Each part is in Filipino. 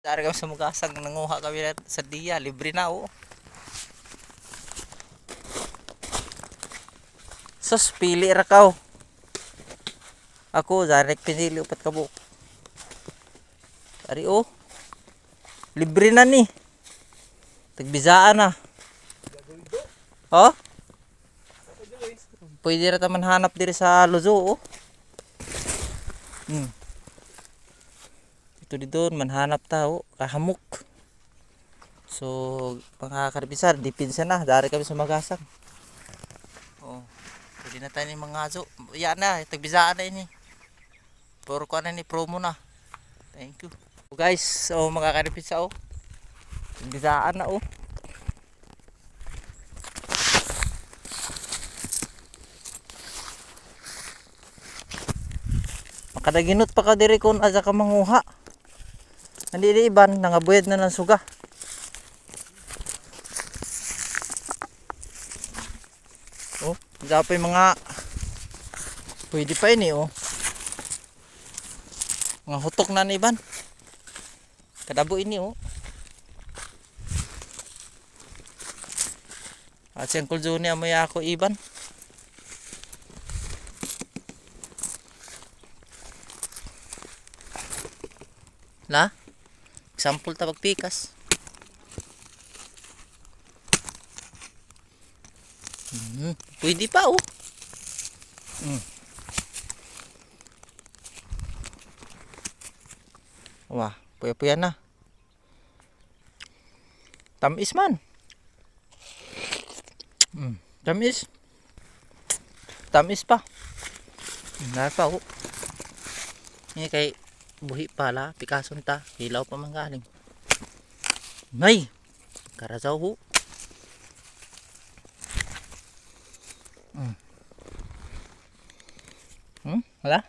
Dari kami sa Mugasang, nanguha kami sa diya, libre na oh. Sus, pili ra kaw. Ako, direct pinili upat ka bu. Dari oh. Libre na ni. Tagbizaan na. Oh? Pwede ra taman hanap diri sa Luzo oh. Ito dito manhanap tao kahamok. So mga karbisar dipinsa na dari kami sa Magasang. Oh, pwede na tayo ni mga aso. Yan na, tagbisaan na ini. Puro ko na ni promo na. Thank you. So guys, so mga karbisar oh. Tagbisaan na oh. Makadaginot pa ka diri kon aja ka manguha. Hindi di iban, nangabuyad na ng suga. Oh, gapay mga pwede pa ini oh. Mga hutok na ni iban. Kadabo ini oh. At siyang kulzo niya may ako iban. La? Example ta pagpikas. Pwede pa oh. Wah, puya-puya na. Tamis man. Tamis. Tamis pa. Nara pa oh. Ini kay buhi pala, pikason ta, hilaw pa man galing. May karasaw ho. Wala?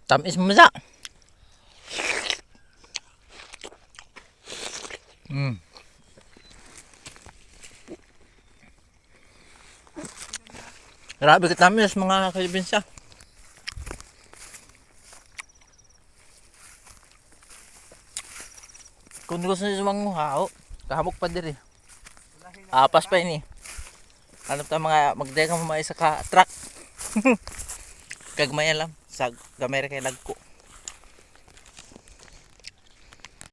Tamis masa. Grabe katamis mga kaibinsa. Kung gusto nyo manguha, oh, kahamok pa diri. Apas pa ini. Ano ta mga magdeka mo isa ka truck. Kagmay lang sa gamay kay lagko.